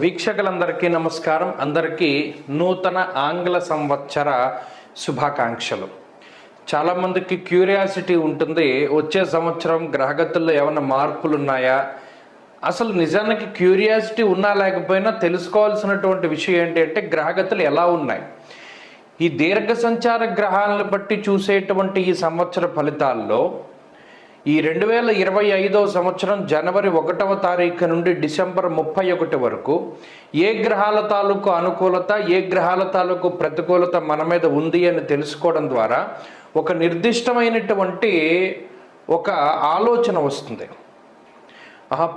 వీక్షకులందరికీ నమస్కారం. అందరికీ నూతన ఆంగ్ల సంవత్సర శుభాకాంక్షలు. చాలామందికి క్యూరియాసిటీ ఉంటుంది, వచ్చే సంవత్సరం గ్రహగతుల్లో ఏమైనా మార్పులు ఉన్నాయా? అసలు నిజానికి క్యూరియాసిటీ ఉన్నా లేకపోయినా తెలుసుకోవాల్సినటువంటి విషయం ఏంటి అంటే గ్రహగతులు ఎలా ఉన్నాయి. ఈ దీర్ఘ సంచార గ్రహాలను బట్టి చూసేటువంటి ఈ సంవత్సర ఫలితాల్లో ఈ 2025 సంవత్సరం జనవరి 1వ తారీఖు నుండి డిసెంబర్ 31 వరకు ఏ గ్రహాల తాలూకు అనుకూలత, ఏ గ్రహాల తాలూకు ప్రతికూలత మన మీద ఉంది అని తెలుసుకోవడం ద్వారా ఒక నిర్దిష్టమైనటువంటి ఒక ఆలోచన వస్తుంది.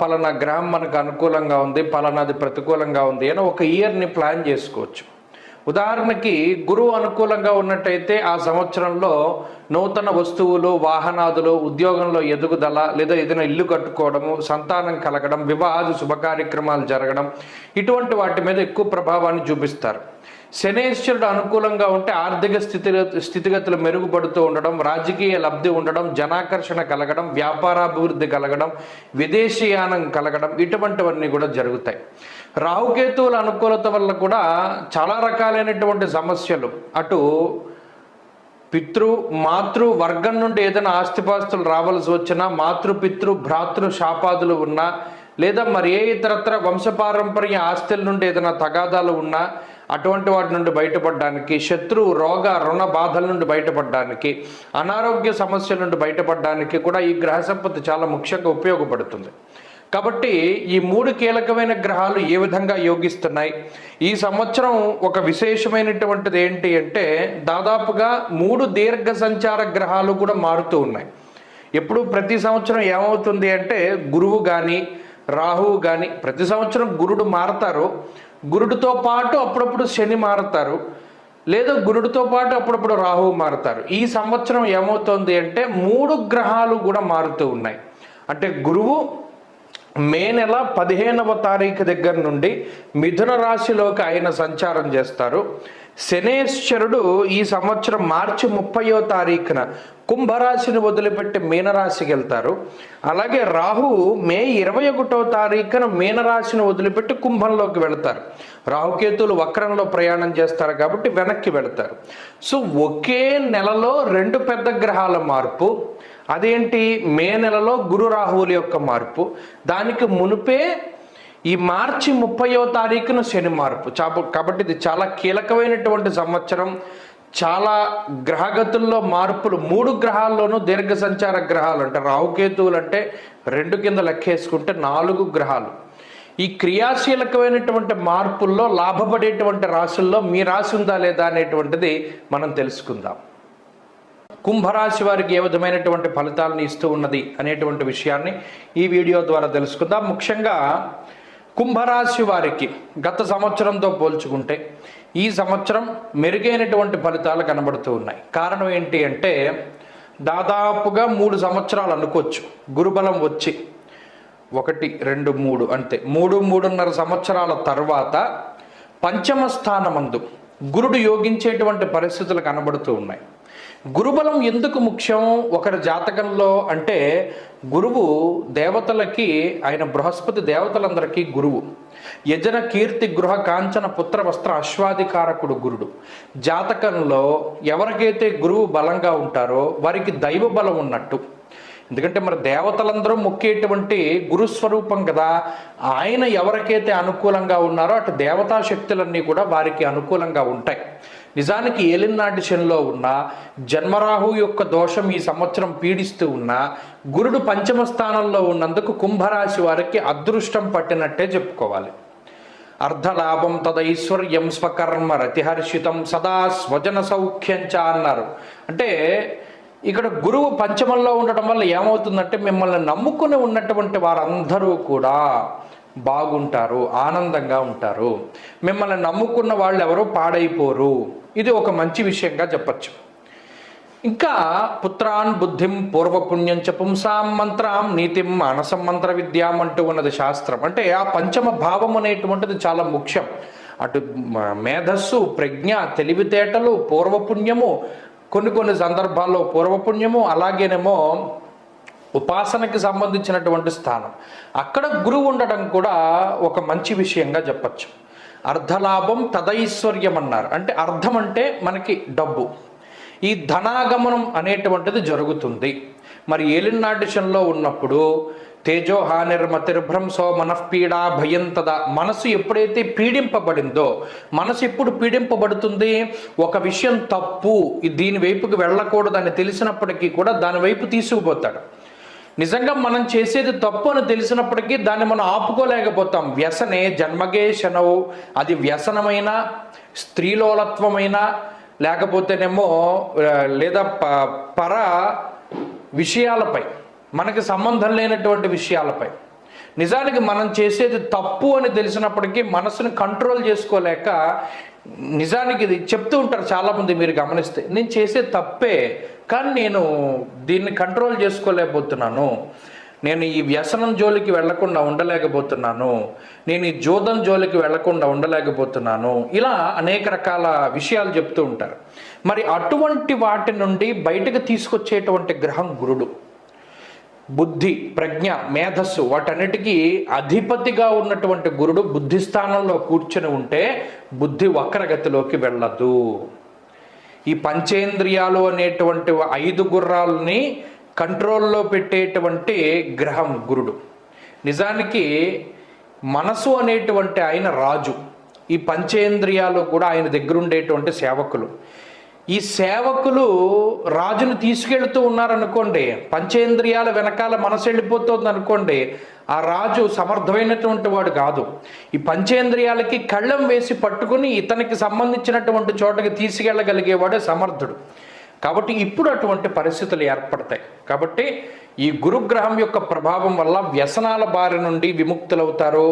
పలానా గ్రహం మనకు అనుకూలంగా ఉంది, పలానాది ప్రతికూలంగా ఉంది అని ఒక ఇయర్ని ప్లాన్ చేసుకోవచ్చు. ఉదాహరణకి గురువు అనుకూలంగా ఉన్నట్టయితే ఆ సంవత్సరంలో నూతన వస్తువులు, వాహనాదులు, ఉద్యోగంలో ఎదుగుదల, లేదా ఏదైనా ఇల్లు కట్టుకోవడము, సంతానం కలగడం, వివాహాది శుభకార్యక్రమాలు జరగడం, ఇటువంటి వాటి మీద ఎక్కువ ప్రభావాన్ని చూపిస్తారు. శనేశ్వరుడు అనుకూలంగా ఉంటే ఆర్థిక స్థితిగతులు మెరుగుపడుతూ ఉండడం, రాజకీయ లబ్ధి ఉండడం, జనాకర్షణ కలగడం, వ్యాపారాభివృద్ధి కలగడం, విదేశీయానం కలగడం, ఇటువంటివన్నీ కూడా జరుగుతాయి. రాహుకేతువుల అనుకూలత వల్ల కూడా చాలా రకాలైనటువంటి సమస్యలు, అటు మాతృ వర్గం నుండి ఏదైనా ఆస్తిపాస్తులు రావాల్సి వచ్చినా, పితృ భ్రాతృ శాపాదులు ఉన్నా, లేదా మరి ఏ ఇతరత్ర వంశపారంపర్య ఆస్తుల నుండి ఏదైనా తగాదాలు ఉన్నా అటువంటి వాటి నుండి బయటపడడానికి, శత్రు రోగ రుణ బాధల నుండి బయటపడడానికి, అనారోగ్య సమస్యల నుండి బయటపడడానికి కూడా ఈ గ్రహ సంపత్తి చాలా ముఖ్యంగా ఉపయోగపడుతుంది. కాబట్టి ఈ 3 కీలకమైన గ్రహాలు ఏ విధంగా యోగిస్తున్నాయి, ఈ సంవత్సరం ఒక విశేషమైనటువంటిది ఏంటి అంటే దాదాపుగా 3 దీర్ఘ సంచార గ్రహాలు కూడా మారుతూ ఉన్నాయి. ఎప్పుడు ప్రతి సంవత్సరం ఏమవుతుంది అంటే గురువు కానీ రాహువు కానీ, ప్రతి సంవత్సరం గురుడు మారతారు, గురుడితో పాటు అప్పుడప్పుడు శని మారుతారు, లేదా గురుడితో పాటు అప్పుడప్పుడు రాహువు మారుతారు. ఈ సంవత్సరం ఏమవుతుంది అంటే 3 గ్రహాలు కూడా మారుతూ ఉన్నాయి. అంటే గురువు మే నెల 15వ తారీఖు దగ్గర నుండి మిథున రాశిలోకి ఆయన సంచారం చేస్తారు. శనేశ్వరుడు ఈ సంవత్సరం మార్చి 30వ తారీఖున కుంభరాశిని వదిలిపెట్టి మీనరాశికి వెళ్తారు. అలాగే రాహువు మే 21వ తారీఖున మీనరాశిని వదిలిపెట్టి కుంభంలోకి వెళతారు. రాహుకేతువులు వక్రంలో ప్రయాణం చేస్తారు కాబట్టి వెనక్కి వెళతారు. సో ఒకే నెలలో 2 పెద్ద గ్రహాల మార్పు. అదేంటి? మే నెలలో గురు రాహువుల యొక్క మార్పు. దానికి మునుపే ఈ మార్చి 30వ తారీఖున శని మార్పు. కాబట్టి ఇది చాలా కీలకమైనటువంటి సంవత్సరం. చాలా గ్రహగతుల్లో మార్పులు, 3 గ్రహాల్లోనూ దీర్ఘ సంచార గ్రహాలు అంటే రాహుకేతువులు అంటే 2 కింద లెక్కేసుకుంటే 4 గ్రహాలు. ఈ క్రియాశీలకమైనటువంటి మార్పుల్లో లాభపడేటువంటి రాశుల్లో మీ రాశి ఉందా లేదా అనేటువంటిది మనం తెలుసుకుందాం. కుంభరాశి వారికి ఏ విధమైనటువంటి ఫలితాలను ఇస్తూ ఉన్నది అనేటువంటి విషయాన్ని ఈ వీడియో ద్వారా తెలుసుకుందాం. ముఖ్యంగా కుంభరాశి వారికి గత సంవత్సరంతో పోల్చుకుంటే ఈ సంవత్సరం మెరుగైనటువంటి ఫలితాలు కనబడుతూ ఉన్నాయి. కారణం ఏంటి అంటే దాదాపుగా 3 సంవత్సరాలు అనుకోవచ్చు గురుబలం వచ్చి, 1, 2, 3 అంతే 3.5 సంవత్సరాల తర్వాత పంచమ స్థానమందు గురుడు యోగించేటువంటి పరిస్థితులు కనబడుతూ ఉన్నాయి. గురుబలం ఎందుకు ముఖ్యం ఒకరి జాతకంలో అంటే గురువు దేవతలకి, ఆయన బృహస్పతి దేవతలందరికీ గురువు. యజన కీర్తి గృహ కాంచన పుత్ర వస్త్ర అశ్వాధికారకుడు గురుడు. జాతకంలో ఎవరికైతే గురువు బలంగా ఉంటారో వారికి దైవ బలం ఉన్నట్టు. ఎందుకంటే మరి దేవతలందరూ మొక్కేటువంటి గురుస్వరూపం కదా. ఆయన ఎవరికైతే అనుకూలంగా ఉన్నారో అటు దేవతా శక్తులన్నీ కూడా వారికి అనుకూలంగా ఉంటాయి. నిజానికి ఏలినాటి శనిలో ఉన్న జన్మరాహు యొక్క దోషం ఈ సంవత్సరం పీడిస్తూ ఉన్నా గురుడు పంచమ స్థానంలో ఉన్నందుకు కుంభరాశి వారికి అదృష్టం పట్టినట్టే చెప్పుకోవాలి. అర్ధలాభం తదైశ్వర్యం స్వకర్మ రతిహర్షితం సదా స్వజన సౌఖ్యంచ అన్నారు. అంటే ఇక్కడ గురువు పంచమంలో ఉండటం వల్ల ఏమవుతుందంటే మిమ్మల్ని నమ్ముకుని ఉన్నటువంటి వారందరూ కూడా బాగుంటారు, ఆనందంగా ఉంటారు. మిమ్మల్ని నమ్ముకున్న వాళ్ళు ఎవరో పాడైపోరు. ఇది ఒక మంచి విషయంగా చెప్పచ్చు. ఇంకా పుత్రాన్ బుద్ధిం పూర్వపుణ్యం చ పుంసాం మంత్రాం నీతిం మానసం మంత్ర విద్యాం అంటూ ఉన్నది శాస్త్రం. అంటే ఆ పంచమ భావం అనేటువంటిది చాలా ముఖ్యం. అటు మేధస్సు, ప్రజ్ఞ, తెలివితేటలు, పూర్వపుణ్యము, కొన్ని సందర్భాల్లో పూర్వపుణ్యము, అలాగేనేమో ఉపాసనకి సంబంధించినటువంటి స్థానం. అక్కడ గురువు ఉండడం కూడా ఒక మంచి విషయంగా చెప్పచ్చు. అర్ధలాభం తదైశ్వర్యం అన్నారు. అంటే అర్థం అంటే మనకి డబ్బు, ఈ ధనాగమనం అనేటువంటిది జరుగుతుంది. మరి ఏలినాటిషన్లో ఉన్నప్పుడు తేజో హానిర్మతిర్భ్రంశో మనఃపీడా భయంతద, మనసు ఎప్పుడైతే పీడింపబడిందో, మనసు ఎప్పుడు పీడింపబడుతుంది? ఒక విషయం తప్పు, దీని వైపుకి వెళ్ళకూడదని తెలిసినప్పటికీ కూడా దాని వైపు తీసుకుపోతాడు. నిజంగా మనం చేసేది తప్పు అని తెలిసినప్పటికీ దాన్ని మనం ఆపుకోలేకపోతాం. వ్యసనే జన్మగే శనవు, అది వ్యసనమైన, స్త్రీలోలత్వమైన, లేకపోతేనేమో లేదా పర విషయాలపై, మనకి సంబంధం లేనటువంటి విషయాలపై. నిజానికి మనం చేసేది తప్పు అని తెలిసినప్పటికీ మనసుని కంట్రోల్ చేసుకోలేక, నిజానికి ఇది చెప్తూ ఉంటారు చాలామంది, మీరు గమనిస్తే, నేను చేసే తప్పే కానీ నేను దీన్ని కంట్రోల్ చేసుకోలేకపోతున్నాను, నేను ఈ వ్యసనం జోలికి వెళ్లకుండా ఉండలేకపోతున్నాను, నేను ఈ జోదం జోలికి వెళ్లకుండా ఉండలేకపోతున్నాను, ఇలా అనేక రకాల విషయాలు చెప్తూ ఉంటారు. మరి అటువంటి వాటి నుండి బయటకు తీసుకొచ్చేటువంటి గ్రహం గురుడు. బుద్ధి, ప్రజ్ఞ, మేధస్సు వాటన్నిటికీ అధిపతిగా ఉన్నటువంటి గురుడు బుద్ధి స్థానంలో కూర్చొని ఉంటే బుద్ధి వక్రగతిలోకి వెళ్ళదు. ఈ పంచేంద్రియాలు అనేటువంటి 5 గుర్రాలని కంట్రోల్లో పెట్టేటువంటి గ్రహం గురుడు. నిజానికి మనసు అనేటువంటి ఆయన రాజు, ఈ పంచేంద్రియాలు కూడా ఆయన దగ్గర ఉండేటువంటి సేవకులు. ఈ సేవకులు రాజును తీసుకెళ్తూ ఉన్నారనుకోండి, పంచేంద్రియాల వెనకాల మనసు వెళ్ళిపోతుంది అనుకోండి, ఆ రాజు సమర్థమైనటువంటి వాడు కాదు. ఈ పంచేంద్రియాలకి కళ్ళం వేసి పట్టుకుని ఇతనికి సంబంధించినటువంటి చోటకి తీసుకెళ్ళగలిగేవాడే సమర్థుడు. కాబట్టి ఇప్పుడు అటువంటి పరిస్థితులు ఏర్పడతాయి. కాబట్టి ఈ గురుగ్రహం యొక్క ప్రభావం వల్ల వ్యసనాల బారి నుండి విముక్తులవుతారు.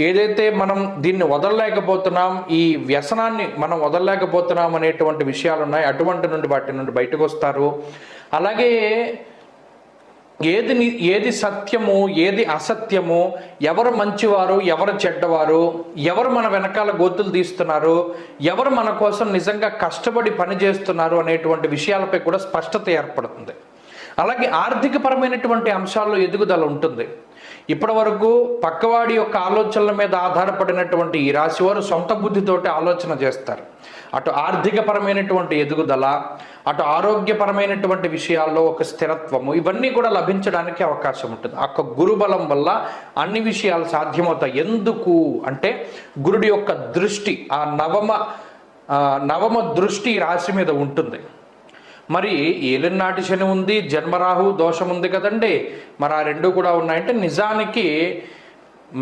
ఏదైతే మనం దీన్ని వదలలేకపోతున్నాం, ఈ వ్యసనాన్ని మనం వదలలేకపోతున్నాం అనేటువంటి విషయాలు ఉన్నాయి, అటువంటి నుండి వాటి నుండి బయటకు వస్తారు. అలాగే ఏది సత్యము, ఏది అసత్యము, ఎవరు మంచివారు, ఎవరు చెడ్డవారు, ఎవరు మన వెనకాల గోతులు తీస్తున్నారు, ఎవరు మన కోసం నిజంగా కష్టపడి పనిచేస్తున్నారు అనేటువంటి విషయాలపై కూడా స్పష్టత ఏర్పడుతుంది. అలాగే ఆర్థికపరమైనటువంటి అంశాల్లో ఎదుగుదల ఉంటుంది. ఇప్పటి వరకు పక్కవాడి యొక్క ఆలోచనల మీద ఆధారపడినటువంటి ఈ రాశి వారు సొంత బుద్ధితోటి ఆలోచన చేస్తారు. అటు ఆర్థికపరమైనటువంటి ఎదుగుదల, అటు ఆరోగ్యపరమైనటువంటి విషయాల్లో ఒక స్థిరత్వము, ఇవన్నీ కూడా లభించడానికి అవకాశం ఉంటుంది. ఆ గురుబలం వల్ల అన్ని విషయాలు సాధ్యమవుతాయి. ఎందుకు అంటే గురుడి యొక్క దృష్టి, ఆ నవమ దృష్టి రాశి మీద ఉంటుంది. మరి ఏలినాటి శని ఉంది, జన్మరాహు దోషం ఉంది కదండి. మరి ఆ రెండు కూడా ఉన్నాయంటే నిజానికి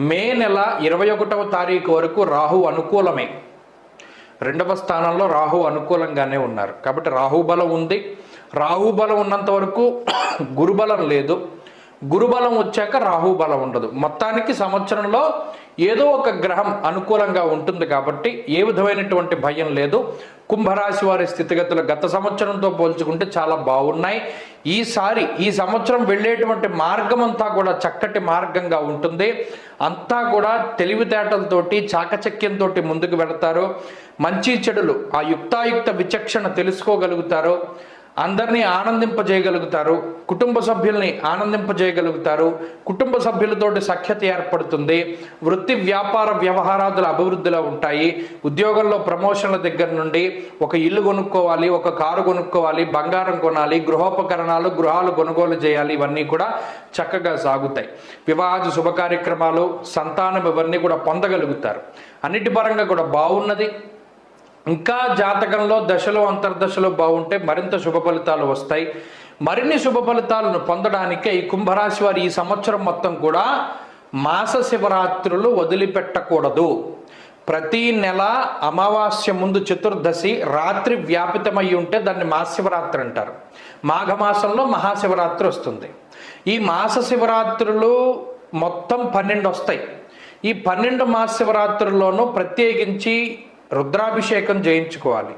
మే నెల 21వ తారీఖు వరకు రాహు అనుకూలమే. 2వ స్థానంలో రాహు అనుకూలంగానే ఉన్నారు. కాబట్టి రాహుబలం ఉంది. రాహుబలం ఉన్నంత వరకు గురుబలం లేదు. గురుబలం వచ్చాక రాహుబలం ఉండదు. మొత్తానికి సంవత్సరంలో ఏదో ఒక గ్రహం అనుకూలంగా ఉంటుంది. కాబట్టి ఏ విధమైనటువంటి భయం లేదు. కుంభరాశి వారి స్థితిగతులు గత సంవత్సరంతో పోల్చుకుంటే చాలా బాగున్నాయి. ఈ సంవత్సరం వెళ్ళేటువంటి మార్గం అంతా కూడా చక్కటి మార్గంగా ఉంటుంది. అంతా కూడా తెలివితేటలతోటి, చాకచక్యంతో ముందుకు వెళతారు. మంచి చెడులు ఆ యుక్తాయుక్త విచక్షణ తెలుసుకోగలుగుతారు. అందరినీ ఆనందింపజేయగలుగుతారు. కుటుంబ సభ్యుల్ని ఆనందింపజేయగలుగుతారు. కుటుంబ సభ్యులతోటి సఖ్యత ఏర్పడుతుంది. వృత్తి వ్యాపార వ్యవహారాదుల అభివృద్ధిలో ఉంటాయి. ఉద్యోగంలో ప్రమోషన్ల దగ్గర నుండి ఒక ఇల్లు కొనుక్కోవాలి, ఒక కారు కొనుక్కోవాలి, బంగారం కొనాలి, గృహాలు కొనుగోలు చేయాలి, ఇవన్నీ కూడా చక్కగా సాగుతాయి. వివాహ శుభ కార్యక్రమాలు, సంతానం ఇవన్నీ కూడా పొందగలుగుతారు. అన్నిటి పరంగా కూడా బాగున్నది. ఇంకా జాతకంలో దశలో అంతర్దశలో బాగుంటే మరింత శుభ ఫలితాలు వస్తాయి. మరిన్ని శుభ ఫలితాలను పొందడానికే ఈ కుంభరాశి వారి ఈ సంవత్సరం మొత్తం కూడా మాస శివరాత్రులు వదిలిపెట్టకూడదు. ప్రతి నెల అమావాస్య ముందు చతుర్దశి రాత్రి వ్యాపితమై ఉంటే దాన్ని మహాశివరాత్రి అంటారు. మాఘమాసంలో మహాశివరాత్రి వస్తుంది. ఈ మాస శివరాత్రులు మొత్తం 12 వస్తాయి. ఈ 12 మహాశివరాత్రుల్లోనూ ప్రత్యేకించి రుద్రాభిషేకం చేయించుకోవాలి.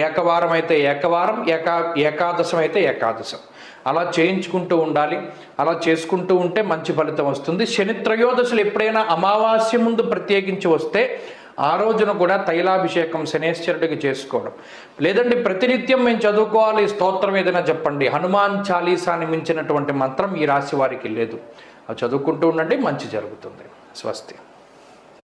ఏకవారం అయితే ఏకవారం, ఏకాదశం అయితే ఏకాదశం, అలా చేయించుకుంటూ ఉండాలి. అలా చేసుకుంటూ ఉంటే మంచి ఫలితం వస్తుంది. శని త్రయోదశులు ఎప్పుడైనా అమావాస్య ముందు ప్రత్యేకించి వస్తే ఆ రోజున కూడా తైలాభిషేకం శనేశ్వరుడికి చేసుకోవడం. లేదండి ప్రతినిత్యం మేము చదువుకోవాలి స్తోత్రం ఏదైనా చెప్పండి, హనుమాన్ చాలీసాని మించినటువంటి మంత్రం ఈ రాశి వారికి లేదు. అది చదువుకుంటూ ఉండండి, మంచి జరుగుతుంది. స్వస్తి.